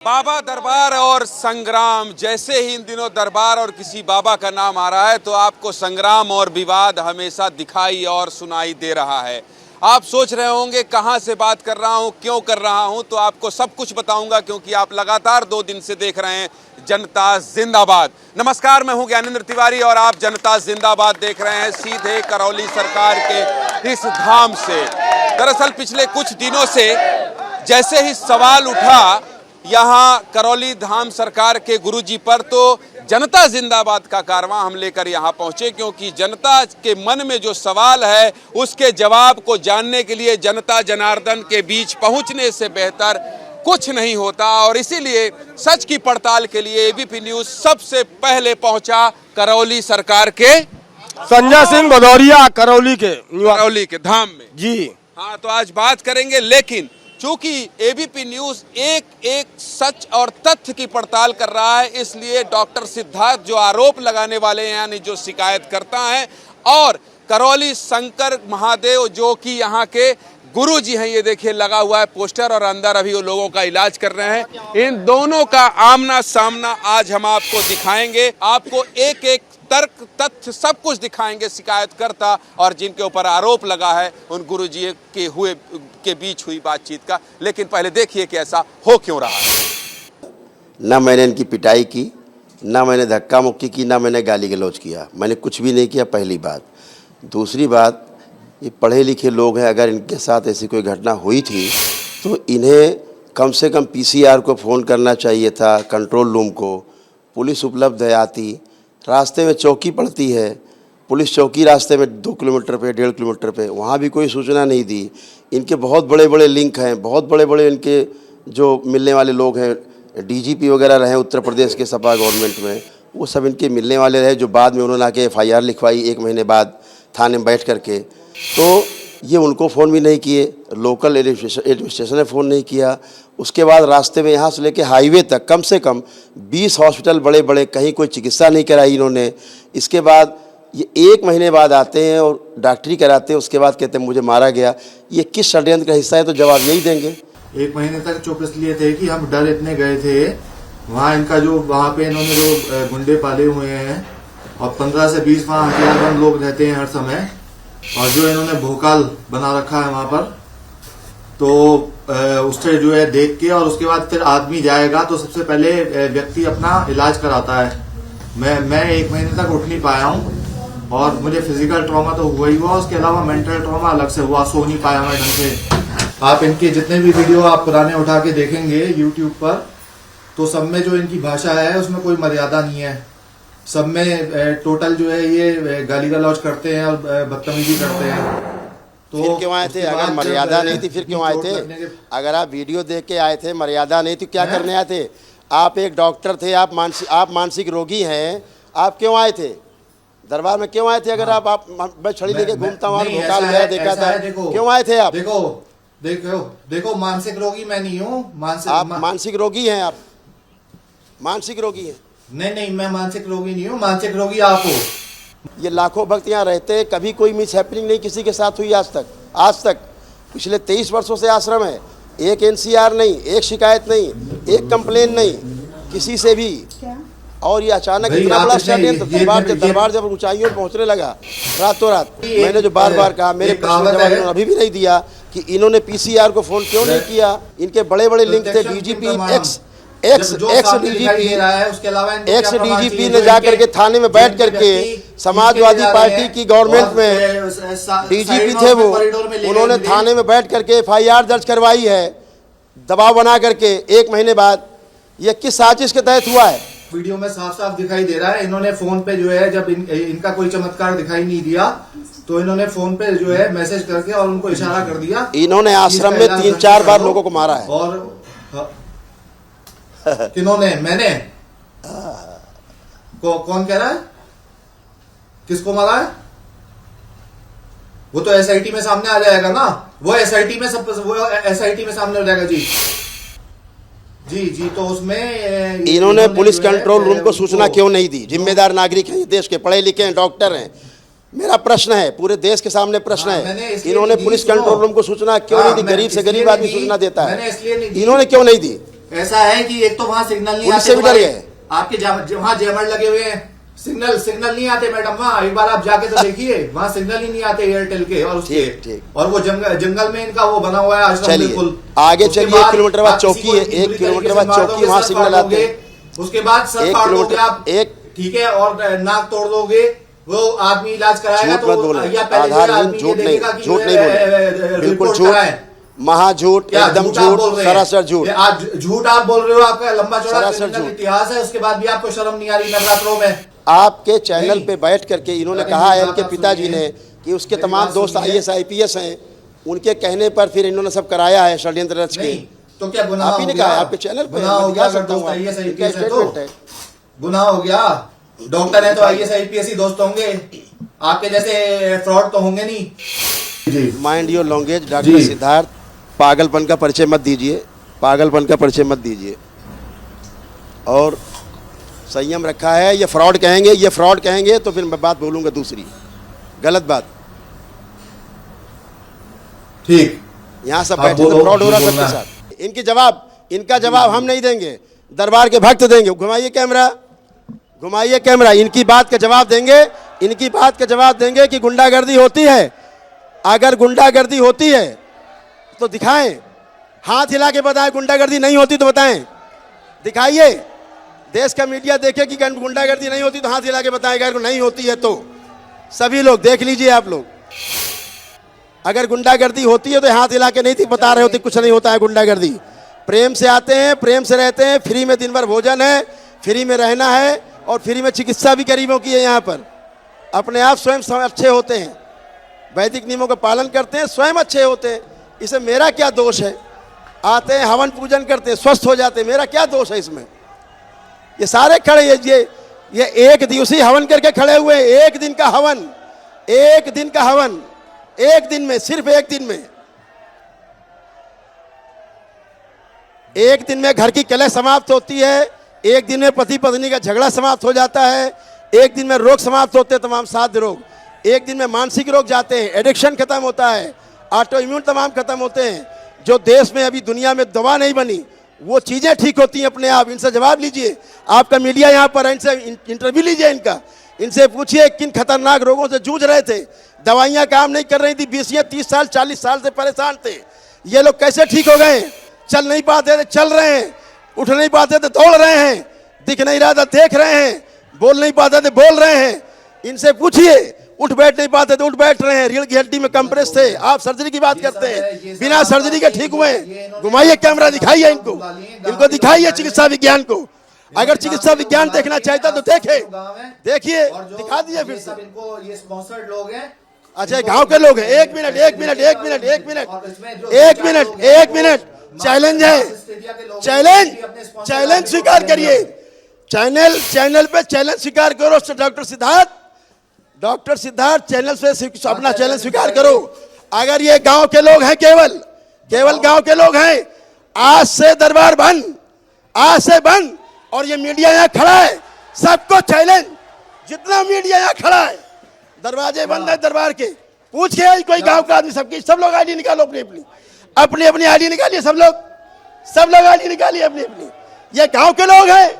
बाबा दरबार और संग्राम, जैसे ही इन दिनों दरबार और किसी बाबा का नाम आ रहा है तो आपको संग्राम और विवाद हमेशा दिखाई और सुनाई दे रहा है। आप सोच रहे होंगे कहां से बात कर रहा हूं, क्यों कर रहा हूं, तो आपको सब कुछ बताऊंगा क्योंकि आप लगातार 2 दिन से देख रहे हैं जनता जिंदाबाद। नमस्कार, मैं हूं ज्ञानेंद्र तिवारी और आप जनता जिंदाबाद देख रहे हैं सीधे करौली सरकार के इस धाम से। दरअसल पिछले कुछ दिनों से जैसे ही सवाल उठा यहाँ करौली धाम सरकार के गुरुजी पर, तो जनता जिंदाबाद का कारवां हम लेकर यहाँ पहुँचे क्योंकि जनता के मन में जो सवाल है उसके जवाब को जानने के लिए जनता जनार्दन के बीच पहुँचने से बेहतर कुछ नहीं होता। और इसीलिए सच की पड़ताल के लिए एबीपी न्यूज़ सबसे पहले पहुंचा करौली सरकार के संजय सिंह भदौरिया करौली के धाम में जी। हाँ, तो आज बात करेंगे, लेकिन चूंकि एबीपी न्यूज़ एक सच और तथ्य की पड़ताल कर रहा है, इसलिए डॉक्टर सिद्धार्थ जो आरोप लगाने वाले हैं यानी जो शिकायत करता है, और करौली शंकर महादेव जो कि यहाँ के गुरुजी हैं, ये देखिए लगा हुआ है पोस्टर और अंदर अभी वो लोगों का इलाज कर रहे हैं। इन दोनों का आमना सामना आज हम आपको दिखाएंगे, आपको एक एक तर्क तथ्य सब कुछ दिखाएंगे शिकायतकर्ता और जिनके ऊपर आरोप लगा है उन गुरुजी के बीच हुई बातचीत का। लेकिन पहले देखिए कि ऐसा हो क्यों रहा है। ना मैंने इनकी पिटाई की, ना मैंने धक्का मुक्की की, ना मैंने गाली गलौज किया, मैंने कुछ भी नहीं किया, पहली बात। दूसरी बात, ये पढ़े लिखे लोग हैं, अगर इनके साथ ऐसी कोई घटना हुई थी तो इन्हें कम से कम पीसीआर को फ़ोन करना चाहिए था, कंट्रोल रूम को। पुलिस उपलब्ध है, आती। रास्ते में चौकी पड़ती है, पुलिस चौकी रास्ते में 2 किलोमीटर पे, 1.5 किलोमीटर पे, वहाँ भी कोई सूचना नहीं दी। इनके बहुत बड़े बड़े लिंक हैं, बहुत बड़े बड़े इनके जो मिलने वाले लोग हैं, डीजीपी वगैरह रहे उत्तर प्रदेश के सपा गवर्नमेंट में, वो सब इनके मिलने वाले रहे, जो बाद में उन्होंने आके FIR लिखवाई 1 महीने बाद थाने में बैठ करके। तो ये उनको फ़ोन भी नहीं किए, लोकल एडमिनिस्ट्रेशन ने फ़ोन नहीं किया। उसके बाद रास्ते में यहाँ से लेके हाईवे तक कम से कम 20 हॉस्पिटल बड़े बड़े, कहीं कोई चिकित्सा नहीं कराई इन्होंने। इसके बाद ये 1 महीने बाद आते हैं और डॉक्टरी कराते हैं, उसके बाद कहते हैं मुझे मारा गया। ये किस षड्यंत्र का हिस्सा है, तो जवाब यही देंगे। 1 महीने तक चुप इसलिए थे कि हम डर इतने गए थे। वहाँ इनका जो वहाँ पे इन्होंने जो गुंडे पाले हुए हैं और 15 से 20 वहाँ हथियारबंद लोग रहते हैं हर समय, और जो इन्होंने भोकाल बना रखा है वहाँ पर, तो उससे जो है देख के, और उसके बाद फिर आदमी जाएगा तो सबसे पहले व्यक्ति अपना इलाज कराता है। मैं 1 महीने तक उठ नहीं पाया हूँ और मुझे फिजिकल ट्रॉमा तो हुआ ही हुआ, उसके अलावा मेंटल ट्रॉमा अलग से हुआ, सो नहीं पाया मैं ढंग से। आप इनके जितने भी वीडियो आप पुराने उठा के देखेंगे यूट्यूब पर, तो सब में जो इनकी भाषा है उसमें कोई मर्यादा नहीं है। सब में टोटल जो है ये गाली गलौज करते हैं और बदतमीजी करते हैं। तो फिर क्यों आए थे? अगर मर्यादा नहीं थी फिर क्यों आए थे? अगर आप वीडियो देख के आए थे, मर्यादा नहीं थी, क्या करने आए थे? आप एक डॉक्टर थे, आप मानसिक रोगी हैं, आप क्यों आए थे दरबार में? क्यों आए थे? अगर आप मैं छड़ी लेके घूमता हूँ, भोकाल गया देखा था, क्यों आए थे आप? देखो मानसिक रोगी मैं नहीं हूँ। आप मानसिक रोगी हैं, आप मानसिक रोगी हैं। नहीं, मैं मानसिक रोगी नहीं हूँ, मानसिक रोगी आप हो। ये लाखों भक्त यहाँ रहते हैं, कभी कोई मिस हैपनिंग नहीं किसी के साथ हुई आज तक। पिछले 23 वर्षों से आश्रम है, एक NCR नहीं, एक शिकायत नहीं, एक कंप्लेन नहीं किसी से भी। और ये अचानक इतना बड़ा षड्यंत्र, दरबार जब ऊंचाइयों पहुंचने लगा रातों रात, मैंने जो बार बार कहा, मेरे प्रश्न जवाब इन्होंने अभी भी नहीं दिया कि इन्होंने PCR को फोन क्यों नहीं किया। इनके बड़े बड़े लिंक थे, DGP एक्स DGP ने जाकर के थाने में बैठ करके, समाजवादी पार्टी की गवर्नमेंट में DGP थे वो, उन्होंने थाने में बैठ करके FIR दर्ज करवाई है, दबाव बना करके 1 महीने बाद। ये किस साजिश के तहत हुआ है? वीडियो में साफ साफ दिखाई दे रहा है। इन्होंने फोन पे जो है, जब इनका कोई चमत्कार दिखाई नहीं दिया तो इन्होंने फोन पे जो है मैसेज करके और उनको इशारा कर दिया। इन्होंने आश्रम में 3-4 बार लोगों को मारा है। और किन्होंने? मैंने? कौन कह रहा है? किसको मारा है? वो तो SIT में सामने आ जाएगा ना। वो SIT में सामने हो जाएगा जी। तो उसमें इन्होंने पुलिस कंट्रोल रूम को सूचना क्यों नहीं दी? जिम्मेदार नागरिक हैं, देश के पढ़े लिखे हैं, डॉक्टर हैं। मेरा प्रश्न है, पूरे देश के सामने प्रश्न है, इन्होंने पुलिस कंट्रोल रूम को सूचना क्यों नहीं दी? गरीब से गरीब आदमी सूचना देता है, इन्होंने क्यों नहीं दी? ऐसा है कि एक तो वहाँ सिग्नल नहीं पुलिस आते, से भी डर गए। आपके वहाँ जैमर लगे हुए हैं, सिग्नल नहीं आते मैडम वहाँ। एक बार आप जाके तो देखिए, वहाँ सिग्नल ही नहीं आते एयरटेल के और उसके। ठीक। और वो जंगल में इनका वो बना हुआ है आश्रम, बिल्कुल। आगे उसके चलिए, बाद 1 किलोमीटर बाद आप चौकी किसी है, को 1 बुरी किलोमीटर तरीके बाद से मार चौकी, दोगे, वहाँ सर सिग्नल फाड़ आते दोगे। हैं। उसके बाद सर 1 फाड़ दोगे किलोमीटर आप, ठीक है, और नाक तोड़ दोगे। वो आदमी इलाज कराएगा झूठ मत तो बोले, या पहले जो है आधारहीन आदमी ये झूठ नहीं, देखेगा कि झूठ नहीं बोले, बिल्कुल रिपोर्ट झूठ, कराएं। महाझूठ, क्या एकदम झूठ आप झूठ, बोल रहे हैं? सरासर झूठ। ये आज झूठ आप बोल रहे हो, आपका लंबा चौड़ा सरासर क्रिमिनल झूठ। इतिहास है, उसके बाद भी आपको शर्म नहीं आ रही नवरात्रों में। आपके चैनल नहीं। पे बैठ करके इन्होंने अरे कहा है मेरी इनके बात पिताजी सुनिए। ने कि उसके मेरी तमाम बात दोस्त सुनिए। IAS IPS हैं, उनके कहने पर फिर इन्होंने सब कराया है षड्यंत्र रच के। नहीं तो क्या गुनाह आप ही ने हो कहा है, गया? आपके चैनल पे गुनाह मैं हो दिखा गया, सकता हूँ, अगर दोस्त IAS इनका IPS है तो स्टेटमेंट है। गुनाह हो गया। डॉक्टर है तो IAS IPS ही दोस्त होंगे, आपके जैसे फ्रॉड तो होंगे नहीं जी। माइंड योर लैंग्वेज डॉक्टर जी। सिद्धार्थ, पागलपन का परिचय मत दीजिए, पागलपन का परिचय मत दीजिए, और संयम रखा है। ये फ्रॉड कहेंगे तो फिर मैं बात बोलूंगा दूसरी गलत बात। ठीक, यहाँ सब आप बैठे तो बोलो, फ्रॉड हो रहा जो सबके बोलना है। साथ। इनका जवाब हम नहीं देंगे, दरबार के भक्त देंगे। घुमाइए कैमरा, इनकी बात का जवाब देंगे कि गुंडागर्दी होती है। अगर गुंडागर्दी होती है तो दिखाएं, हाथ हिला के बताएं। गुंडागर्दी नहीं होती तो बताएं, दिखाइए। देश का मीडिया देखे कि गुंडागर्दी नहीं होती तो हाथ हिला के बताएं। अगर नहीं होती है तो सभी लोग देख लीजिए। आप लोग अगर गुंडागर्दी होती है तो हाथ हिला के नहीं बता रहे होते कुछ नहीं होता है गुंडागर्दी। प्रेम से आते हैं, प्रेम से रहते हैं, फ्री में दिन भर भोजन है, फ्री में रहना है, और फ्री में चिकित्सा भी गरीबों की है। यहाँ पर अपने आप स्वयं अच्छे होते हैं, वैदिक नियमों का पालन करते हैं, स्वयं अच्छे होते हैं। इसे मेरा क्या दोष है? आते हैं, हवन पूजन करते हैं, स्वस्थ हो जाते हैं, मेरा क्या दोष है इसमें? ये सारे खड़े, ये एक दिवसीय हवन करके खड़े हुए। एक दिन का हवन, एक दिन में, सिर्फ एक दिन में घर की कलह समाप्त होती है। एक दिन में पति पत्नी का झगड़ा समाप्त हो जाता है। एक दिन में रोग समाप्त होते हैं, तमाम साध्य रोग। एक दिन में मानसिक रोग जाते हैं, एडिक्शन खत्म होता है, ऑटो इम्यून तमाम खत्म होते हैं। जो देश में अभी दुनिया में दवा नहीं बनी वो चीज़ें ठीक होती हैं अपने आप। इनसे जवाब लीजिए, आपका मीडिया यहाँ पर है, इनसे इंटरव्यू लीजिए इनसे पूछिए किन खतरनाक रोगों से जूझ रहे थे। दवाइयाँ काम नहीं कर रही थी, 20 या 30 साल 40 साल से परेशान थे। ये लोग कैसे ठीक हो गए? चल नहीं पाते थे, चल रहे हैं, उठ नहीं पाते थे, दौड़ रहे हैं, दिख नहीं रहा था, देख रहे हैं, बोल नहीं पाते थे, बोल रहे हैं। इनसे पूछिए, उठ बैठ नहीं पाते थे, उठ बैठ रहे हैं, रीढ़ की हड्डी में कंप्रेस थे। आप सर्जरी की बात करते हैं, बिना सर्जरी के ठीक हुए। घुमाइए कैमरा, दिखाइए इनको दिखाइए चिकित्सा विज्ञान को। अगर चिकित्सा विज्ञान देखना चाहता तो देखिए, दिखा दीजिए फिर से। इनको ये स्पॉन्सर्ड लोग हैं। अच्छा, गांव के लोग हैं। एक मिनट, चैलेंज है, चैलेंज स्वीकार करिए। चैनल पे चैलेंज स्वीकार करो। डॉक्टर सिद्धार्थ चैनल से अपना चैलेंज स्वीकार करो। अगर ये गांव के लोग हैं, केवल गांव के लोग हैं, आज से दरबार बंद, आज से बंद। और ये मीडिया यहाँ खड़ा है, सबको चैलेंज, जितना मीडिया यहाँ खड़ा है, दरवाजे बंद है दरबार के। पूछ के आई कोई गांव का आदमी, सब लोग आईडी निकालो, अपनी आईडी निकालिए, सब लोग आईडी निकालिए अपनी। ये गांव के लोग हैं,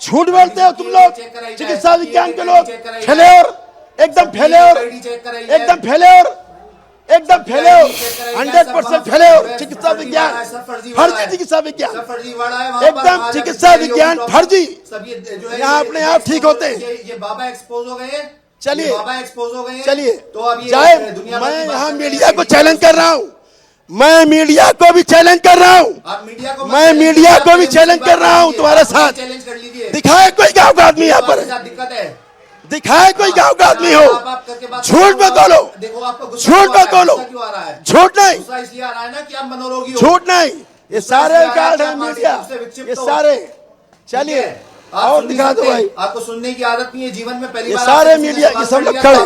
झूठ बोलते हो तुम लोग। चिकित्सा विज्ञान के लोग एकदम फैले और 100% फैले और चिकित्सा विज्ञान फर्जी, चिकित्सा विज्ञान एकदम, चिकित्सा विज्ञान फर्जी। यहाँ अपने आप ठीक होते हैं। ये बाबा एक्सपोज हो गए, चलिए तो अब ये चाहे दुनिया भर मैं की यहाँ बात मीडिया को चैलेंज कर रहा हूँ, मैं मीडिया को भी चैलेंज कर रहा हूँ, मैं मीडिया को भी चैलेंज कर रहा हूँ तुम्हारे साथ। चैलेंज कर लीजिए। दिखाए कोई गांव का आदमी यहाँ पर, दिक्कत है, दिखाए कोई गांव का आदमी हो। झूठ मत बोलो, देखो आपको झूठ मत बोलो, क्यों आ रहा है? झूठ नहीं, गुस्सा इसलिए आ रहा है ना कि आप मनोरोगी हो। झूठ नहीं, ये सारे कार्ड है मीडिया, ये सारे। चलिए और दिखा दो भाई। आपको सुनने की आदत नहीं है जीवन में, पहली ये बार सारे आपसे मीडिया, ये सब लोग खड़े,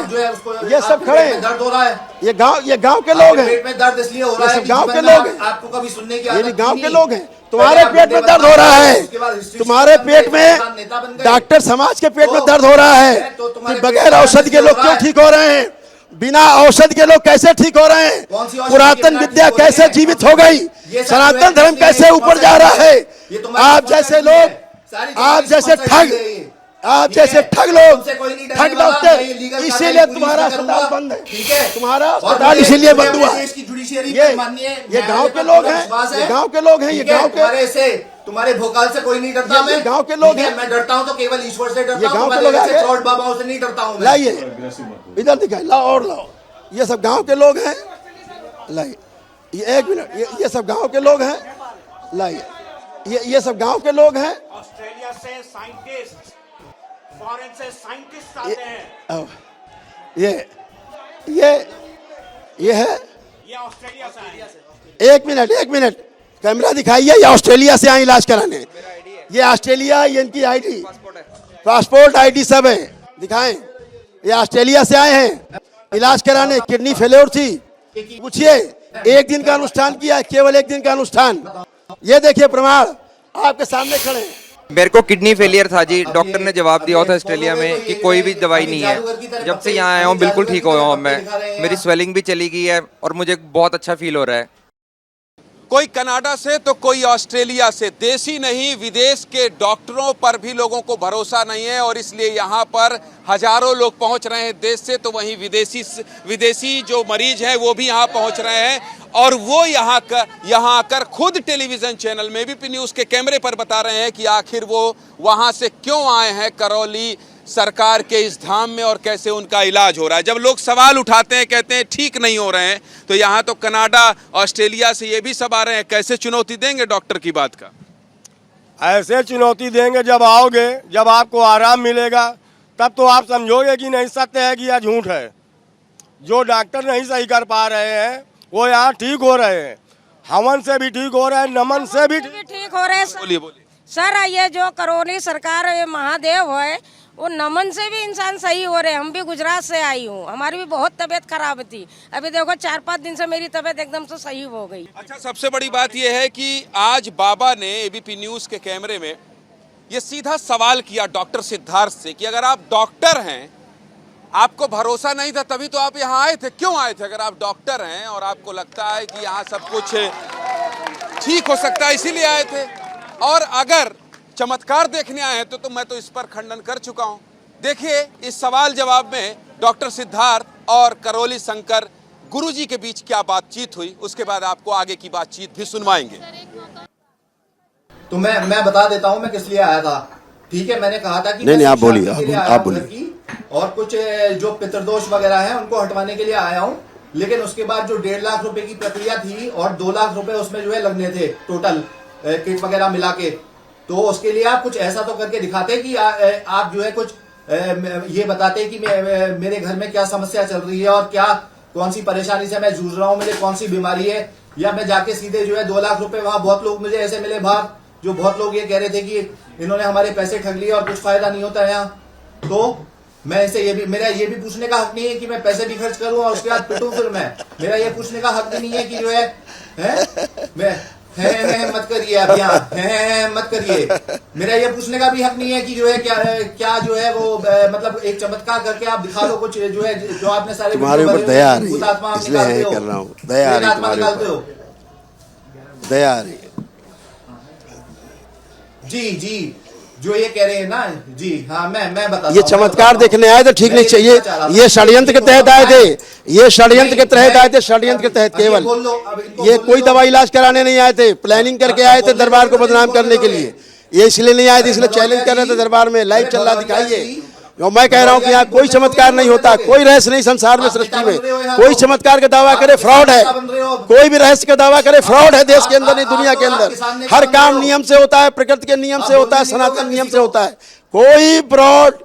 ये सब खड़े, दर्द हो रहा है। ये गांव के लोग हैं, पेट में दर्द इसलिए हो रहा ये है सब कि गांव जीवन के में लोग हैं। आपको कभी सुनने की ये आदत भी गांव नहीं के है। लोग हैं। तुम्हारे पेट में दर्द हो रहा है, तुम्हारे पेट में, डॉक्टर समाज के पेट में दर्द हो रहा है कि बगैर औषधि के लोग क्यों ठीक हो रहे हैं, बिना औषध के लोग कैसे ठीक हो रहे हैं? कौन सी औषधि पुरातन के विद्या बिना ठीक कैसे हो रहे जीवित हैं? हो गई? ये सब सनातन जो है धर्म किसी कैसे ने ऊपर जा रहा है? ये तुम्हारी आप जैसे लोग, सारी आप तुम्हारी जैसे स्पॉन्सर ठग, है ये। आप ठीक है? जैसे ठग लोग, तुमसे कोई नहीं डरने ठग वाला, डॉक्टर, मैं ये लीगल इसीलिए कार्रवाई तुम्हारा पुलिस से अस्पताल करूंगा। बंद है। ठीक है? तुम्हारा और अस्पताल मुझे इसीलिए अपने बंद हुआ है। देश की जुडिशियरी ये पे माननीय ये न्यायालय गांव के पर लोग पूरा हैं, विश्वास है। ये गांव के लोग हैं, ये ठीक है? गांव के, तुम्हारे से तुम्हारे भोकाल से कोई नहीं डरता। ये मैं गांव के लोग ठीक है? हैं। मैं डरता हूं तो केवल ईश्वर से ये डरता हूं, गांव के तुम्हारे लोग जैसे आगे। फ्रॉड बाबाओं से नहीं डरता हूं मैं। लाइए इधर दिखाए, लाओ और लाओ। ये सब गांव के लोग हैं, लाइए। ये एक मिनट, ये सब गांव के लोग हैं, लाइए। ये सब गांव के लोग हैं। ऑस्ट्रेलिया से साइंटिस्ट, फॉरेन से साइंटिस्ट आते हैं। ये है। ये ऑस्ट्रेलिया से आए हैं। एक मिनट कैमरा दिखाइए। ये ऑस्ट्रेलिया से आए इलाज कराने। ये ऑस्ट्रेलिया, ये इनकी आईडी, पासपोर्ट आईडी सब है, दिखाएं। ये ऑस्ट्रेलिया से आए हैं इलाज कराने, किडनी फेल्योर थी। पूछिए, एक दिन का अनुष्ठान किया, केवल एक दिन का अनुष्ठान। ये देखिए प्रमाण आपके सामने खड़े हैं। मेरे को किडनी फेलियर था जी, डॉक्टर ने जवाब दिया था ऑस्ट्रेलिया में कि कोई भी दवाई नहीं है। जब से यहाँ आया हूँ बिल्कुल ठीक हो गया हूँ मैं, मेरी स्वेलिंग भी चली गई है और मुझे बहुत अच्छा फील हो रहा है। कोई कनाडा से तो कोई ऑस्ट्रेलिया से, देसी नहीं विदेश के डॉक्टरों पर भी लोगों को भरोसा नहीं है और इसलिए यहाँ पर हजारों लोग पहुँच रहे हैं देश से, तो वहीं विदेशी जो मरीज हैं वो भी यहाँ पहुँच रहे हैं और वो यहाँ आकर खुद टेलीविज़न चैनल में एबीपी न्यूज़ के कैमरे पर बता रहे हैं कि आखिर वो वहाँ से क्यों आए हैं करौली सरकार के इस धाम में और कैसे उनका इलाज हो रहा है। जब लोग सवाल उठाते हैं, कहते हैं ठीक नहीं हो रहे हैं, तो यहाँ तो कनाडा, ऑस्ट्रेलिया से ये भी सब आ रहे हैं। कैसे चुनौती देंगे डॉक्टर की बात का? ऐसे चुनौती देंगे जब आओगे, जब आपको आराम मिलेगा, तब तो आप समझोगे कि नहीं सत्य है कि यह झूठ है। जो डॉक्टर नहीं सही कर पा रहे हैं वो यहाँ ठीक हो रहे हैं। हवन से भी ठीक हो रहे हैं, नमन से भी ठीक हो रहे हैं। बोलिए बोलिए सर, ये जो करौली सरकार, ये महादेव है, वो नमन से भी इंसान सही हो रहे हैं। हम भी गुजरात से आई हूँ, हमारी भी बहुत तबीयत खराब थी। अभी देखो 4-5 दिन से मेरी तबीयत एकदम से सही हो गई। अच्छा, सबसे बड़ी बात यह है कि आज बाबा ने एबीपी न्यूज़ के कैमरे में ये सीधा सवाल किया डॉक्टर सिद्धार्थ से कि अगर आप डॉक्टर हैं, आपको भरोसा नहीं था तभी तो आप यहाँ आए थे, क्यों आए थे? अगर आप डॉक्टर हैं और आपको लगता है कि यहाँ सब कुछ ठीक हो सकता है इसीलिए आए थे, और अगर चमत्कार देखने आए हैं तो मैं तो इस पर खंडन कर चुका हूं। देखिए इस सवाल जवाब में डॉक्टर सिद्धार्थ और करौली शंकर गुरुजी के बीच क्या बातचीत हुई, उसके बाद आपको आगे की बातचीत भी सुनवाएंगे। तो मैं बता देता हूं मैं किस लिए आया था। ठीक है, मैंने कहा था कि नहीं, मैं आप बोलिए, शांति के लिए आप आया हूं बोलिए। घर की, और कुछ जो पितृदोष वगैरह है उनको हटवाने के लिए आया हूं। लेकिन उसके बाद जो 1.5 लाख रुपए की प्रक्रिया थी और 2 लाख रुपए उसमें जो है लगने थे टोटल किट वगैरह मिला के, तो उसके लिए आप कुछ ऐसा तो करके दिखाते कि आप जो है कुछ ये बताते कि मेरे घर में क्या समस्या चल रही है और क्या कौन सी परेशानी से मैं जूझ रहा हूँ, मुझे कौन सी बीमारी है। या मैं जाके सीधे जो है 2 लाख रुपए, वहां बहुत लोग मुझे ऐसे मिले बाहर, जो बहुत लोग ये कह रहे थे कि इन्होंने हमारे पैसे ठग लिए और कुछ फायदा नहीं होता है यहाँ। तो मैं इसे मेरा ये भी पूछने का हक नहीं है कि मैं पैसे भी खर्च करूं और उसके बाद पिटूं फिर मैं। मेरा ये पूछने का हक भी नहीं है कि जो है मैं मत करिए आप यहाँ मत करिए। मेरा ये पूछने का भी हक नहीं है कि जो है क्या जो है वो मतलब एक चमत्कार करके आप दिखा लो कुछ, जो है जो आपने सारे तुम्हारे ऊपर दया आ रही है, भूतात्मा आप इसलिए निकालते हो, कर रहा हूँ। दया आ रही है आत्मा तुम्हारे निकालते हो। ऊपर, दया आ रही है। जी जो ये कह रहे हैं ना जी, हाँ मैं बताता ये हूँ, चमत्कार देखने आए तो ठीक नहीं चाहिए। ये षड्यंत्र के तहत आए थे, ये षड्यंत्र के तहत आए थे, षड्यंत्र के तहत केवल। ये कोई दवा इलाज कराने नहीं आए थे, प्लानिंग करके आए थे दरबार को बदनाम करने के लिए। ये इसलिए नहीं आए थे, इसलिए चैलेंज कर रहे थे दरबार में, लाइव चल रहा, दिखाइए। और मैं कह रहा हूँ कि यहाँ कोई चमत्कार नहीं होता, कोई रहस्य नहीं संसार में, सृष्टि में। कोई चमत्कार का दावा करे फ्रॉड है, कोई भी रहस्य का दावा करे फ्रॉड है। देश के अंदर नहीं, दुनिया के अंदर हर काम नियम से होता है, प्रकृति के नियम से होता है, सनातन नियम से होता है। कोई फ्रॉड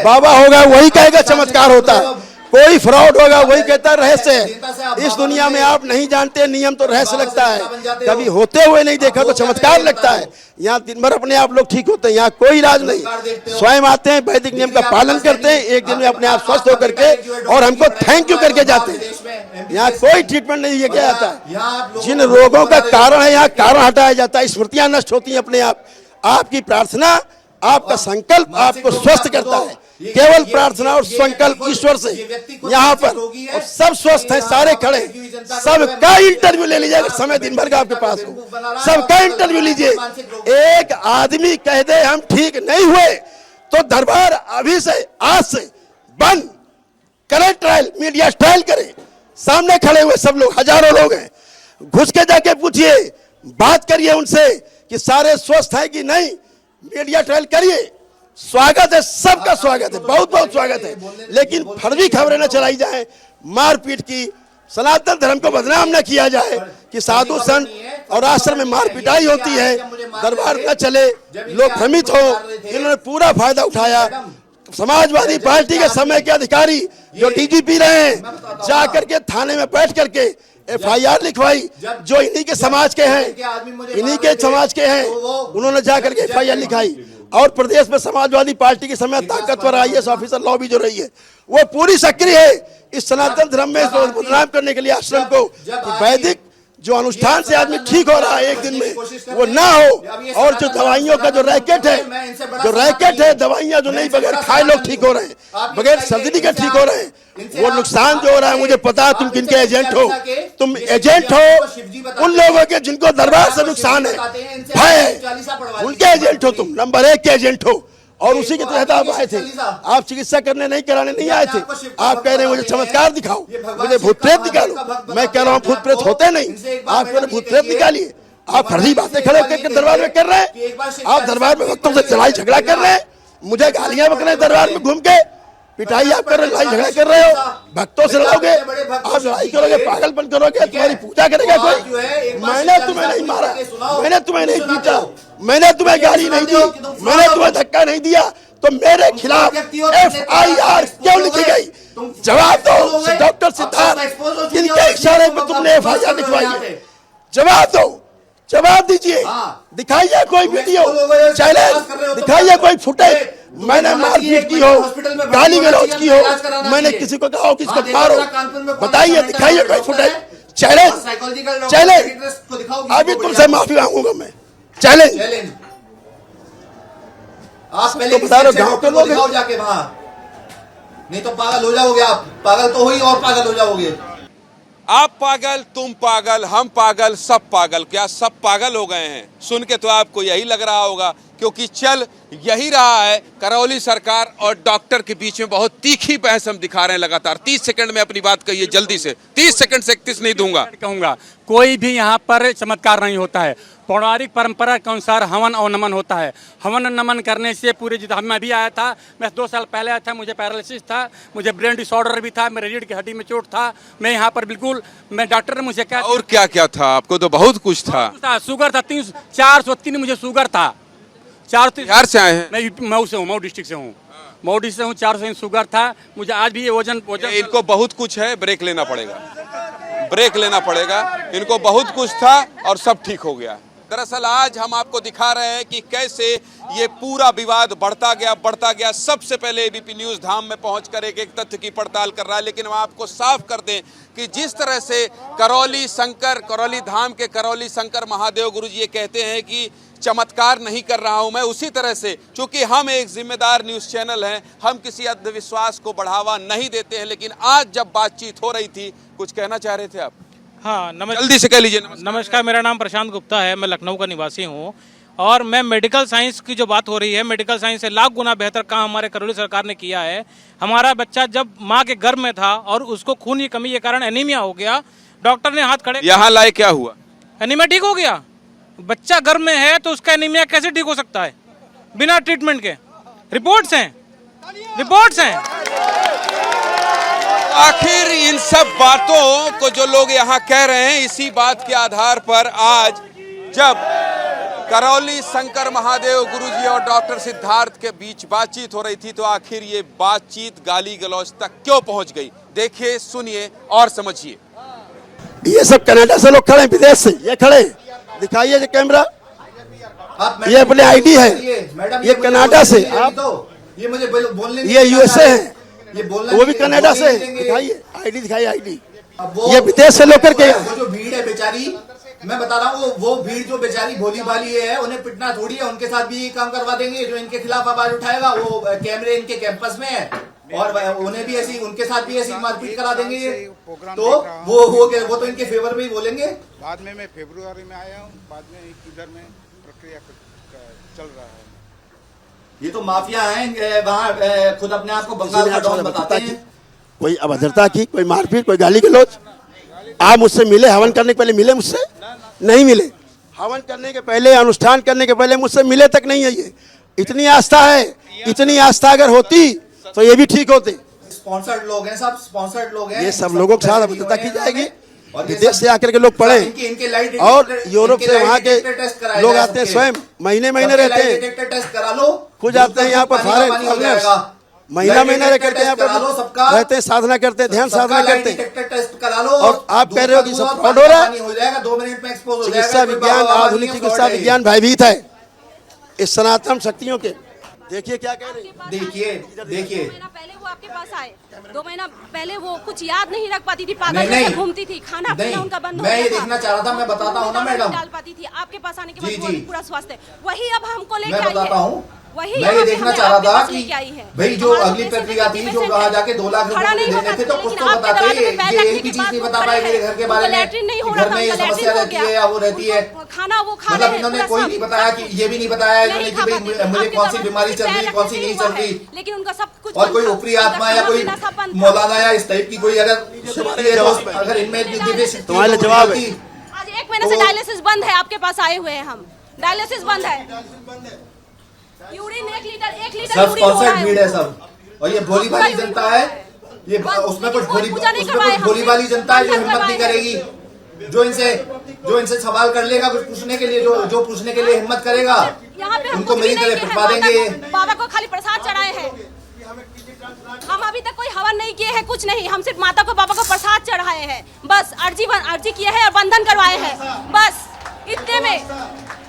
बाबा होगा वही कहेगा चमत्कार होता है, कोई फ्रॉड होगा वही कहता है रहस्य है। इस दुनिया में आप नहीं जानते, नियम तो रहस्य लगता है, कभी होते हुए नहीं देखा तो चमत्कार लगता है। यहाँ दिन भर अपने आप लोग ठीक होते हैं, यहाँ कोई इलाज नहीं, स्वयं आते हैं, वैदिक नियम का पालन करते हैं, एक दिन में अपने आप स्वस्थ होकर के और हमको थैंक यू करके जाते हैं। यहाँ कोई ट्रीटमेंट नहीं दिया जाता है। जिन रोगों का कारण है यहाँ कारण हटाया जाता है, स्मृतियां नष्ट होती हैं अपने आप। आपकी प्रार्थना, आपका संकल्प आपको स्वस्थ करता है। केवल प्रार्थना और संकल्प ईश्वर से यहाँ पर, और सब स्वस्थ हैं, सारे खड़े, सबका इंटरव्यू ले लीजिए, समय दिन भर का आपके पास हो, सबका इंटरव्यू लीजिए। एक आदमी कह दे हम ठीक नहीं हुए तो दरबार अभी से, आज से बंद करे, ट्रायल, मीडिया ट्रायल करे। सामने खड़े हुए सब लोग, हजारों लोग हैं, घुस के जाके पूछिए, बात करिए उनसे कि सारे स्वस्थ हैं कि नहीं, मीडिया ट्रायल करिए। स्वागत है, सबका स्वागत है, बहुत बहुत स्वागत है, लेकिन फर्जी खबरें न चलाई जाए, मारपीट की, सनातन धर्म को बदनाम न किया जाए कि साधु संत और आश्रम में मार पिटाई होती है, दरबार न चले, लोग भ्रमित हो। इन्होंने पूरा फायदा उठाया। समाजवादी पार्टी के समय के अधिकारी जो डीजीपी रहे हैं, जाकर के थाने में बैठ करके एफआईआर लिखवाई, जो इन्हीं के समाज के हैं, इन्हीं के समाज के हैं, उन्होंने जाकर के एफआईआर लिखाई। और प्रदेश में समाजवादी पार्टी के समय ताकतवर आईएएस ऑफिसर लॉबी जो रही है, वो पूरी सक्रिय है इस सनातन धर्म में बदनाम करने के लिए, आश्रम को, वैदिक जो अनुष्ठान से आदमी ठीक हो रहा है एक दिन में, वो ना हो। और जो दवाइयों का जो रैकेट है, दवाइयां जो नहीं बगैर खाए लोग ठीक हो रहे हैं, बगैर सर्जरी के ठीक हो रहे हैं, वो नुकसान जो हो रहा है, मुझे पता है तुम किनके एजेंट हो, तुम एजेंट हो उन लोगों के जिनको दरबार से नुकसान है, भय है, उनके एजेंट हो तुम, नंबर 1 के एजेंट हो। और उसी के तहत आप आए थे, आप चिकित्सा करने नहीं, कराने नहीं आए थे। आप कह रहे हैं मुझे चमत्कार दिखाओ, मुझे भूत प्रेत निकालो। मैं कह रहा हूँ भूत प्रेत होते नहीं, आप कह रहे भूत प्रेत निकालिए। आप फर्जी बातें खड़े होकर दरबार में कर रहे हैं, आप दरबार में भक्तों से लड़ाई झगड़ा कर रहे हैं, मुझे गालियां बक रहे हैं दरबार में घूम के, पिटाई आप कर रहे, लड़ाई झगड़ा कर रहे हो, भक्तों से लड़ोगे, आप लड़ाई करोगे, पागलपन करोगे, तुम्हारी पूजा करेगा कोई? मैंने तुम्हें नहीं मारा, मैंने तुम्हें नहीं पीटा, मैंने तुम्हें गाली नहीं दी, मैंने तुम्हें धक्का नहीं दिया, तो मेरे खिलाफ एफआईआर क्यों लिखी गई? जवाब दो डॉक्टर सिद्धार्थ, किनके इशारे पर तुमने एफआईआर लिखवाई है? जवाब दो, जवाब दीजिए, दिखाइए कोई वीडियो, चैलेंज दिखाइए, कोई फुटेज, मैंने मारपीट की हो, गाली गलौज की हो, मैंने किसी को कहा हो किसको मारो, बताइए, दिखाइए कोई फुटेज, चैलेंज, चैलेंज, अभी तुमसे माफी मांगूंगा मैं, चैलेंज। आप पहले बता रहे गांव के लोग दिखाओ जाके वहां, नहीं तो पागल हो जाओगे आप, पागल तो हुई और पागल हो जाओगे। आप पागल, तुम पागल, हम पागल, सब पागल। क्या सब पागल हो गए हैं? सुन के तो आपको यही लग रहा होगा, क्योंकि चल यही रहा है। करौली सरकार और डॉक्टर के बीच में बहुत तीखी बहस हम दिखा रहे हैं लगातार। 30 सेकंड में अपनी बात कहिए जल्दी से, 30 सेकंड से 31 नहीं दूंगा। कहूंगा कोई भी यहाँ पर चमत्कार नहीं होता है, पौराणिक परंपरा के अनुसार हवन और नमन होता है। हवन नमन करने से पूरे मैं भी आया था, मैं 2 साल पहले आया था, मुझे पैरालिसिस था, मुझे ब्रेन डिसऑर्डर भी था, मेरे रीढ़ की हड्डी में चोट था। मैं यहाँ पर बिल्कुल, मैं डॉक्टर ने मुझे कहा, और क्या क्या था? आपको तो बहुत कुछ था। शुगर था 403 मुझे शुगर था। 4 से आए हैं? मैं मऊ से हूँ, मऊ डिस्ट्रिक्ट से हूँ, मऊ डिस्ट्रिक्ट से हूँ। 400 शुगर था मुझे, आज भी ये वजन इनको बहुत कुछ है, ब्रेक लेना पड़ेगा, ब्रेक लेना पड़ेगा। इनको बहुत कुछ था और सब ठीक हो गया। दरअसल आज हम आपको दिखा रहे हैं कि कैसे ये पूरा विवाद बढ़ता गया। सबसे पहले एबीपी न्यूज़ धाम में पहुंचकर एक तथ्य की पड़ताल कर रहा है, लेकिन हम आपको साफ कर दें कि जिस तरह से करौली धाम के करौली शंकर महादेव गुरु जी ये कहते हैं कि चमत्कार नहीं कर रहा हूं मैं, उसी तरह से चूंकि हम एक जिम्मेदार न्यूज़ चैनल हैं, हम किसी अंधविश्वास को बढ़ावा नहीं देते हैं। लेकिन आज जब बातचीत हो रही थी, कुछ कहना चाह रहे थे आप? हाँ, जल्दी से कह लीजिए। नमस्कार, मेरा नाम प्रशांत गुप्ता है, मैं लखनऊ का निवासी हूँ। और मैं मेडिकल साइंस की जो बात हो रही है, मेडिकल साइंस से लाख गुना बेहतर काम हमारे करौली सरकार ने किया है। हमारा बच्चा जब माँ के गर्भ में था और उसको खून की कमी के कारण एनीमिया हो गया, डॉक्टर ने हाथ खड़े, यहाँ लाए क्या हुआ? एनीमिया ठीक हो गया। बच्चा गर्भ में है तो उसका एनीमिया कैसे ठीक हो सकता है बिना ट्रीटमेंट के? रिपोर्ट्स हैं। आखिर इन सब बातों को जो लोग यहाँ कह रहे हैं, इसी बात के आधार पर आज जब करौली शंकर महादेव गुरुजी और डॉक्टर सिद्धार्थ के बीच बातचीत हो रही थी, तो आखिर ये बातचीत गाली गलौज तक क्यों पहुंच गई? देखिए, सुनिए और समझिए। ये सब कनाडा से लोग खड़े हैं, विदेश से ये खड़े, दिखाइए जो कैमरा, ये अपने आईडी है, ये कनाडा से, आप ये मुझे बोलने, ये यूएसए है, ये बोलना, वो भी कनाडा से, दिखाइए आईडी, दिखाइए आईडी। ये विदेश से लोग करके, जो भीड़ है बेचारी, मैं बता रहा हूँ वो भीड़ जो बेचारी भोली भाली है उन्हें पिटना थोड़ी है, उनके साथ भी ये काम करवा देंगे। जो इनके खिलाफ आवाज उठाएगा वो कैमरे इनके कैंपस में है और उन्हें भी ऐसी, उनके साथ भी ऐसी मारपीट करा देंगे ये। तो वो तो इनके फेवर में ही बोलेंगे। बाद में मैं फरवरी में आया हूँ, बाद में इधर में प्रक्रिया चल रहा है। ये तो माफिया हैं, वहाँ खुद अपने आप को बंगाल का डॉन बताते हैं। कोई अभद्रता की, कोई मारपीट, कोई गाली गलौज। आप मुझसे मिले हवन करने के पहले? मिले मुझसे? नहीं मिले। हवन करने के पहले, अनुष्ठान करने के पहले मुझसे मिले तक नहीं है। ये इतनी आस्था है, इतनी आस्था अगर होती तो ये भी ठीक होते। स्पॉन्सर्ड लोग हैं, सब स्पॉन्सर्ड लोग हैं। ये सब लोगों के साथ अभद्रता की जाएगी। विदेश से आकर के लोग पढ़े और यूरोप से वहाँ के लोग आते हैं, स्वयं महीने महीने रहते हैं, टेस्ट करा लो, खुद आते हैं यहाँ पर फॉरेन, महीना रह करके यहाँ पर रहते हैं, साधना करते हैं, ध्यान साधना करते हैं। टेस्ट करा लो और आप कह रहे हो कि सब फ्रॉड हो रहा है। हो जाएगा, 2 मिनट में एक्सपोज हो चिकित्सा जाएगा। विज्ञान, आधुनिक चिकित्सा विज्ञान भयभीत है इस सनातन शक्तियों के। देखिए क्या कह रही है, देखिए पहले वो आपके पास आए, 2 महीना पहले वो कुछ याद नहीं रख पाती थी, पागल जैसे घूमती थी, खाना पीना उनका बंद हो गया था। मैं ये देखना चाह रहा था, मैं बताता हूँ ना मैडम, डाल पाती थी। आपके पास आने के बाद पूरा स्वास्थ्य वही अब हमको लेके मैं आई बताता है। हूँ, वही मैं ये देखना चाह रहा था कि भाई जो हमारा अगली जो प्रक्रिया थी, जो वहाँ जाके 2 लाख रुपए खड़ा नहीं देने होता थे, तो था, कुछ लेकिन तो आपके बताते। दरवाजे पे ये पैर एक रखने भी के चीज बाद नहीं वो बता खड़े पाए हैं। मेरे घर के उनको बारे में, लैट्रिन नहीं हो कि रहा घर था, में ये उनका समस्या लैट्रिन हो रहती गया। है या वो रहती है। खाना वो खा मतलब रहे हैं, इन्होंने पूरा कोई सब। नहीं बताया कि ये भी नहीं बताया इन्होंने कि भाई मुझे कौन सी बीमारी चल रही, कौन सी नहीं चल रही, लेकिन उनका सब कुछ और कोई ऊपरी आत्मा या कोई मौलाना या इस टाइप की कोई अगर शक्ति है, तो अगर इनमें इतनी दिव्य शक्ति तुम्हारे जवाब है। आज 1 महीने से डायलिसिस बंद है, आपके पास आए हुए हैं हम, डायलिसिस बंद है। यूरिन 1 लीटर सब स्पॉन्सर्ड भीड़ है सब, और ये भोली भाली जनता है। ये उसमें कुछ भोली भाली जनता है जो हिम्मत नहीं करेगी, जो इनसे सवाल कर लेगा कुछ पूछने के लिए, जो पूछने के लिए हिम्मत करेगा यहाँ पे उनको मेरी तरह पिटवा देंगे। बाबा को खाली प्रसाद चढ़ाए हैं, हम अभी तक कोई हवन नहीं किए हैं, कुछ नहीं। हम सिर्फ माता को, बाबा को प्रसाद चढ़ाए हैं, बस अर्जी किए हैं और बंधन करवाए हैं, बस इतने में।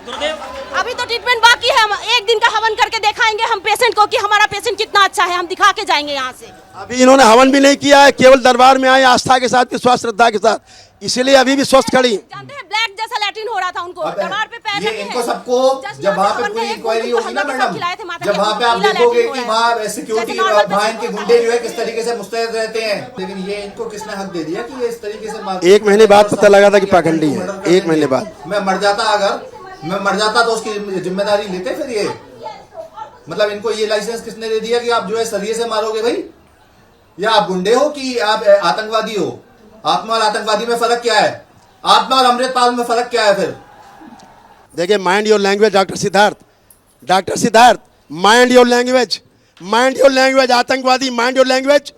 अभी तो ट्रीटमेंट बाकी है, हम 1 दिन का हवन करके दिखाएंगे हम पेशेंट को कि हमारा पेशेंट कितना अच्छा है, हम दिखा के जाएंगे यहाँ से। अभी इन्होंने हवन भी नहीं किया है, केवल दरबार में आए आस्था के साथ, विश्वास श्रद्धा के साथ, इसीलिए अभी भी स्वस्थ खड़ी। जानते हैं ब्लैक जैसा लैट्रिन हो रहा था उनको, दरबार पे पैर ये रखे इनको हैं। सबको जब वहाँ पे पूरी इंक्वायरी होगी ना मैडम, जब वहाँ पे आप देखोगे कि वहाँ सिक्योरिटी, वहाँ इनके गुंडे जो है किस तरीके से मुस्तैद रहते हैं, लेकिन ये इनको किसने हक दे दिया कि ये इस तरीके से 1 महीने बाद पता लगा था कि पाखंडी है, 1 महीने बाद। मैं मर जाता तो उसकी जिम्मेदारी लेते फिर ये, मतलब इनको ये लाइसेंस किसने दे दिया कि आप जो है सरिये से मारोगे भाई, या आप गुंडे हो कि आप आतंकवादी हो? आत्मा और आतंकवादी में फर्क क्या है? आत्मा और अमृतपाल में फर्क क्या है फिर? देखिए, mind your language doctor Siddharth, mind your language, आतंकवादी, mind your language,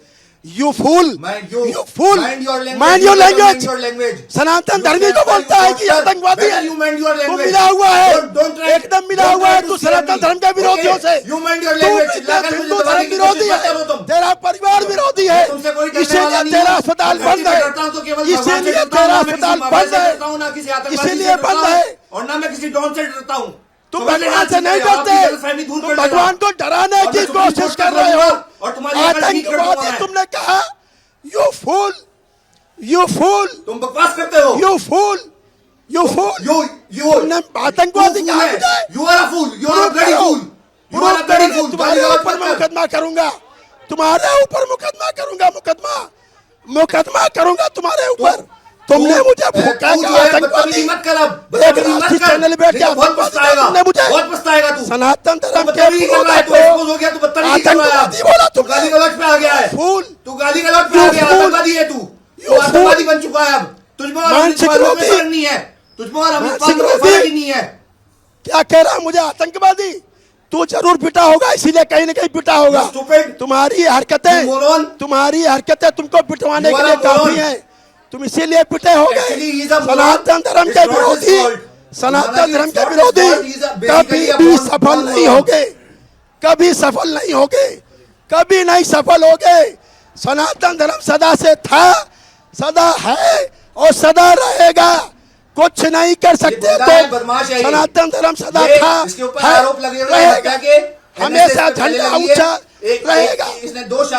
you fool, mind your language. सनातन धर्मी को बोलता है कि आतंकवादी है, तू मिला हुआ है, एकदम मिला हुआ है, तू सनातन धर्म के विरोधियों से, तू हिंदू धर्म विरोधी है, तेरा परिवार विरोधी है, इसीलिए तेरा अस्पताल बंद है, इसीलिए तेरा अस्पताल बंद है, इसीलिए बंद है। और ना मैं किसी डॉन से डरता हूँ। तुम भगवान से नहीं डरते, तुम भगवान को डराने की कोशिश कर रहे हो। आतंकवादी तुमने कहा, यू फूल, तुम बकवास करते हो, यू फूल, तुमने आतंकवादी कहा मुझे, you are a fool, you are a bloody fool, you are a bloody fool. तुम्हारे ऊपर मुकदमा करूंगा, तुम्हारे ऊपर मुकदमा करूंगा तुम्हारे ऊपर। तुमने मुझे फूका कि आतंकवादी, मत कर अब, एक राष्ट्रीय चैनल पे क्या बहुत पछताएगा, तुमने मुझे बहुत पछताएगा तू। सनातन धर्म के आतंकवादी बोला, तू गाली गलौज पे आ गया है, फूल, तू गाली गलौज पे आ गया, आतंकवादी है तू आतंकवादी बन चुका है। अब तुझमें और अमृतपाल में फर्क नहीं है, तुझमें और अमृतपाल में फर्क ही नहीं है। क्या कह रहा मुझे आतंकवादी? तू जरूर पिटा होगा, इसीलिए कहीं न कहीं पिटा होगा। तुम्हारी हरकतें तुमको पिटवाने के लिए काफी है, तुम इसीलिए पिटे हो गए। सनातन धर्म के विरोधी कभी भी सफल नहीं होगे। सनातन धर्म सदा से था, सदा है और सदा रहेगा। कुछ नहीं कर सकते तो सनातन धर्म सदा था, रहेगा, हमेशा झंडा ऊंचा रहेगा।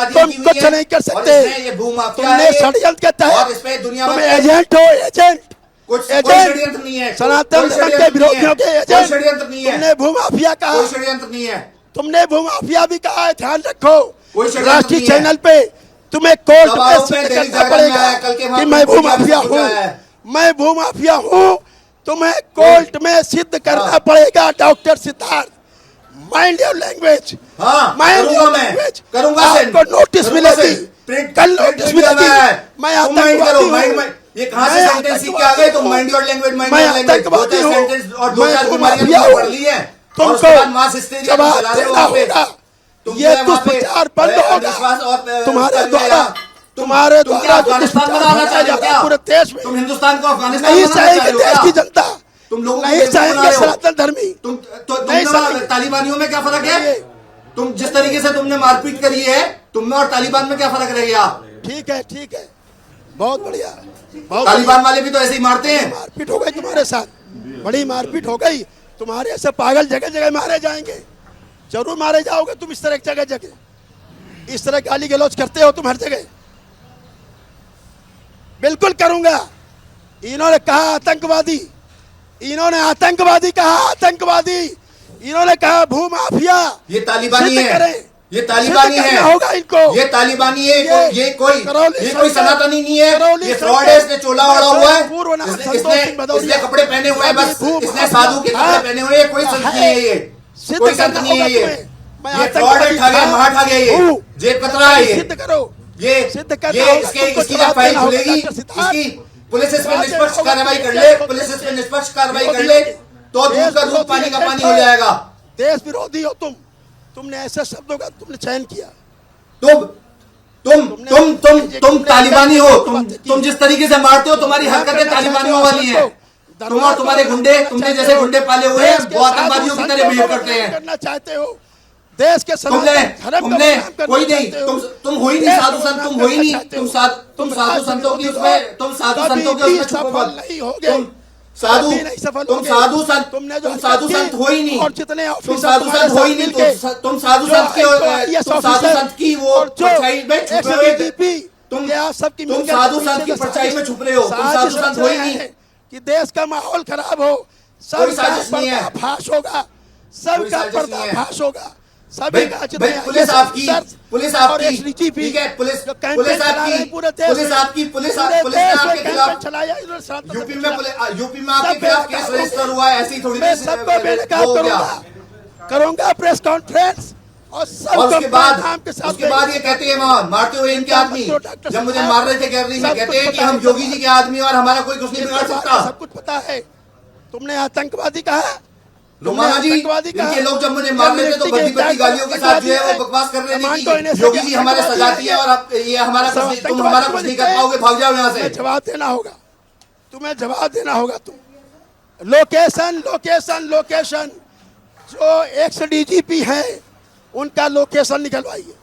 तुम कुछ नहीं कर सकते। तुमने षड्यंत्र के तहत, तुम एजेंट हो, कोई एजेंट, षड्यंत्र नहीं है, सनातन कोई धर्म के षड्यंत्र नहीं विरोधियों है, के कोई एजेंट, षड्यंत्र नहीं है, तुमने भूमाफिया कहा, कोई षड्यंत्र नहीं है, तुमने भूमाफिया भी कहा है, ध्यान रखो। कोई षड्यंत्र राष्ट्रीय नहीं है। चैनल पे तुम्हें कोर्ट में दबाव सिद्ध पे दैनिक करना जागरण में पड़ेगा आया, कल के कि वहाँ मैं पे भूमाफिया मीडिया में हूँ, पहुंचा है। मैं भूमाफिया हूँ। तुम्हें कोर्ट में सिद्ध करना पड़ेगा doctor Siddharth. Mind your language. हाँ, माइंड करूंगा योर मैं, लैंग्वेज। करूंगा सेंड, आपको नोटिस करूंगा मिलेगी, सेंड, प्रिंट कल नोटिस मीडिया मिलेगी। में आया है। मैं तुम माइंड आतंकवादी करो, हूँ। माइंड ये कहाँ से मैं सेंटेंस सीख के आ गए तुम? माइंड योर लैंग्वेज, माइंड मैं योर लैंग्वेज, दो आतंकवादी चार हूँ। सेंटेंस और दो मैं चार भूमाफिया बीमारियां हूँ। पढ़ ली है, और तुमको उसके बाद मास हिस्टेरिया जवाब चला रहे हो देना वहाँ पे। होगा। तुम ये जो है वहाँ पे दुष्प्रचार बंद होगा अंधविश्वास और तुम्हारे कर द्वारा। लिया। तुम्हारे तुम क्या द्वारा जो अफगानिस्तान दुष्प्रचार बनाना फैलाया चाह रहे जा हो रहा है क्या? पूरे देश में। तुम हिंदुस्तान को अफगानिस्तान नहीं बनाना चाह चाहेगी रहे हो देश क्या? की जनता, तुम लोगों को नहीं बेवकूफ बना चाहेंगे रहे हो। सनातन धर्मी। तुम नहीं चाहेंगे। तालिबानियों में क्या फर्क है? तुम जिस तरीके से तुमने मारपीट करी है, तुम में और तालिबान में क्या फर्क रह गया? ठीक है, ठीक है, बहुत बढ़िया, बहुत तालिबान वाले भी तो ऐसे ही मारते हैं। मारपीट हो गई तुम्हारे साथ, बड़ी मारपीट हो गई तुम्हारे। ऐसे पागल जगह जगह मारे जाएंगे, जरूर मारे जाओगे तुम। इस तरह जगह जगह इस तरह गाली गलौज करते हो तुम हर जगह। बिल्कुल करूंगा। इन्होंने कहा आतंकवादी, इन्होंने आतंकवादी कहा, आतंकवादी। इन्होंने कहा भूमाफिया। ये तालिबानी सिद्ध है, करें, ये तालिबानी सिद्ध है, करना होगा इनको। ये तालिबानी है, ये कोई करौली सनातनी नहीं है, करौली ये फ्रॉड है। इसने चोला ओढ़ा हुआ है, पूर्व नाम संतोष सिंह इसने भदौरिया। कपड़े पहने हुए हैं, बस इसने साधु के कपड़े पहने हुए हैं। कोई संत नहीं है ये, सिद्ध कोई संत करना नहीं है होगा ये। तुम्हें। ये फ्रॉड है, ठग है, महाठग है ये, जेब कतरा है ये। सिद्ध करो, ये सिद्ध करना ये होगा, इसके तुमको इसकी जवाब जब फाइल देना होगा, खुलेगी, डॉक्टर सिद्धार्थ। इसकी पुलिस इस पे जवाब निष्पक्ष देना होगा, कार्रवाई कर तुम ले, क्या पुलिस इस पे निष्पक्ष देश कार्रवाई कर विरोधी ले, हो, तो दूध का दूध, पानी का पानी हो जाएगा। देश विरोधी हो तुमने ऐसे शब्दों का तुमने चयन किया। तुम तालिबानी हो। तुम जिस तरीके से मारते हो, तुम्हारी हरकतें तालिबानियों वाली हैं। तुम और तुम्हारे गुंडे, तुमने जैसे गुंडे पाले हुए हैं, वो आतंकवादियों की तरह बिहेव करते हैं। करना चाहते हो देश के तुमने कोई नहीं, तुम हो ही नहीं साधु संत, तुम हो ही नहीं, तुम साधु संतों की उसमें, तुम साधु संतों के उसमें छुपो मत। तुम साधु संत हो ही नहीं, और जितने तुम साधु संत हो ही नहीं, तुम साधु संत की वो परछाई में छुप रहे हो। तुम साधु संत की परछाई में छुप रहे हो, तुम साधु संत हो ही नहीं। कि देश का माहौल खराब हो, कोई साजिश नहीं है, पर्दाफाश होगा, सबका पर्दाफाश होगा, सभी का पुलिस आपकी, पुलिस आपकी, ठीक है, पुलिस आपकी, पुलिस आपकी, पुलिस ने आपके खिलाफ यूपी में आपके खिलाफ केस रजिस्टर हुआ है, ऐसी थोड़ी करूंगा प्रेस कॉन्फ्रेंस। और उसके बाद ये कहते हैं मारते हुए इनके आदमी, जब मुझे मार रहे थे गैलरी में, कहते हैं कि हम योगी जी के आदमी और हमारा कोई कुछ नहीं बिगाड़ सकता। सब कुछ पता है। तुमने आतंकवादी कहा, लोमाना जी, इनके लोग जब मुझे मार रहे थे तो बद्दी बद्दी गालियों के साथ जो है वो बकवास कर रहे थे कि योगी जी हमारे सजाती है और ये हमारा तुम हमारा कुछ नहीं कर पाओगे, भाग जाओ यहाँ से। जवाब देना होगा, तुम्हें जवाब देना होगा। तुम लोकेशन जो एक्स डीजीपी है उनका लोकेशन निकलवाइए।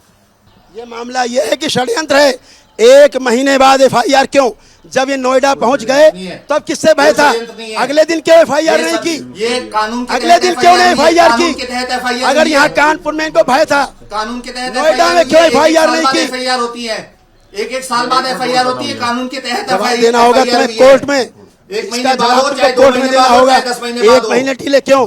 ये मामला ये है कि षड्यंत्र है। 1 महीने बाद एफआईआर क्यों? जब ये नोएडा पहुंच गए तब किससे भय था? अगले दिन क्यों एफआईआर नहीं की? ये कानून के अगले दिन क्यों नहीं एफआईआर की? की? अगर यहाँ कानपुर में इनको भय था, कानून के तहत नोएडा में क्यों एफआईआर नहीं की? एफआईआर होती है, एक साल बाद एफआईआर होती है, कानून के तहत जवाब देना होगा तुम्हें कोर्ट में। 1 महीने बाद हो, चाहे 2 कोर्ट में महीने देना बाद हो, होगा। चाहे 10 महीने बाद 1 महीने ढीले क्यों?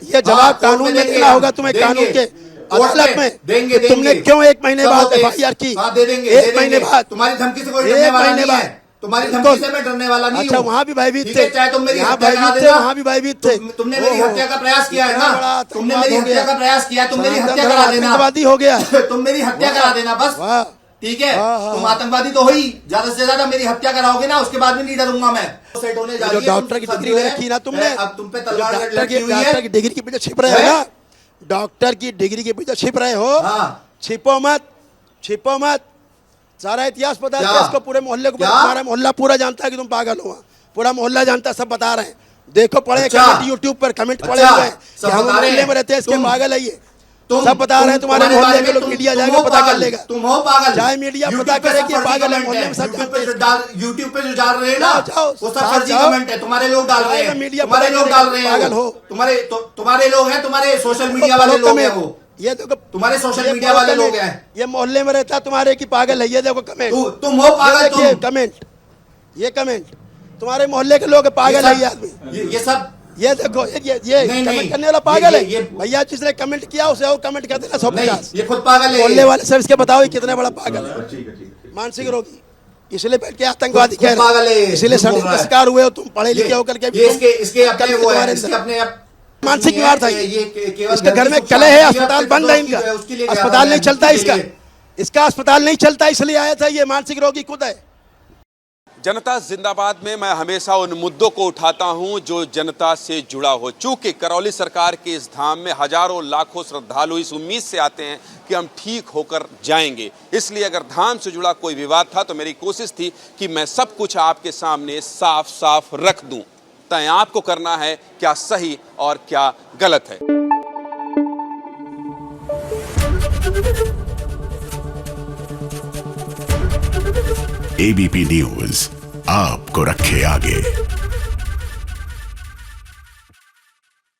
ये जवाब कानून में देना होगा तुम्हें, कानून के अदालत में। देंगे। तुमने क्यों 1 महीने बाद एफआईआर की? दे देंगे 1 महीने बाद। तुम्हारी धमकी से कोई डरने वाला नहीं है, तुम्हारी धमकी से मैं डरने वाला नहीं हूँ। अच्छा, वहाँ भी भयभीत थे, चाहे तुम मेरी यहाँ हत्या करा भयभीत थे, देना, वहाँ भी भयभीत थे। तुमने मेरी हत्या का प्रयास किया है ना, तुमने मेरी हत्या का प्रयास किया, तुम मेरी हत्या करा देना, आतंकवादी हो गया। तुम मेरी हत्या करा देना बस, ठीक है। तुम आतंकवादी तो हो ही, ज्यादा से ज्यादा मेरी हत्या कराओगे ना, उसके बाद भी नहीं डरूंगा मैं। सेट होने जा रही है, जो डॉक्टर की डिग्री रखी ना तुमने, अब तुम पे तलवार डॉक्टर की डिग्री के पीछे छिप रहे हो ना, डॉक्टर की डिग्री के पीछे छिप रहे हो। छिपो मत। सारा इतिहास पता है इसको, पूरे मोहल्ले को, तुम्हारा मोहल्ला पूरा जानता है कि तुम पागल हो। पूरा मोहल्ला जानता है, सब बता रहे हैं। देखो, पढ़े कमेंट, यूट्यूब पर कमेंट पड़े हुए हैं कि हम मोहल्ले में रहते हैं, इसके पागल है ये। सब बता रहे हैं तुम्हारे मोहल्ले के लोग, मीडिया जाएगा पता कर लेगा। तुम हो पागल, चाहे मीडिया पता करे कि पागल है, मोहल्ले में सब जानते हैं। यूट्यूब पे जो डाल रहे हैं ना, वो सब फर्जी जाओ। कमेंट है, तुम्हारे लोग डाल रहे हैं, मीडिया तुम्हारे लोग डाल रहे हैं, पागल हो। तुम्हारे लोग हैं, तुम्हारे सोशल मीडिया वाले लोग हैं वो। ये देखो, तुम्हारे सोशल मीडिया वाले लोग हैं। ये मोहल्ले में रहता तुम्हारे की पागल है। ये देखो कमेंट, तुम हो पागल, देखिए कमेंट, ये कमेंट। तुम्हारे मोहल्ले के लोग पागल है ये आदमी। ये सब ये देखो ये कमेंट करने वाला पागल है भैया। जिसने कमेंट किया उसे और कमेंट कर देना 150। ये खुद पागल है। मोहल्ले वाले सब इसके बताओ ये कितना बड़ा पागल है, मानसिक रोगी। इसलिए बैठ के आतंकवादी कह रहे हैं, इसलिए षड्यंत्र का शिकार हुए हो तुम, पढ़े लिखे होकर के भी। इसके अपने वो है, इसके अपने मानसिक बीमार था इसके घर में कलह है, अस्पताल बंद है इनका, अस्पताल नहीं चलता इसका अस्पताल नहीं चलता, इसलिए आया था। ये मानसिक रोगी खुद है। जनता जिंदाबाद में मैं हमेशा उन मुद्दों को उठाता हूं जो जनता से जुड़ा हो। चूंकि करौली सरकार के इस धाम में हजारों लाखों श्रद्धालु इस उम्मीद से आते हैं कि हम ठीक होकर जाएंगे, इसलिए अगर धाम से जुड़ा कोई विवाद था तो मेरी कोशिश थी कि मैं सब कुछ आपके सामने साफ साफ रख दूं। तय आपको करना है क्या सही और क्या गलत है। एबीपी न्यूज आपको रखे आगे।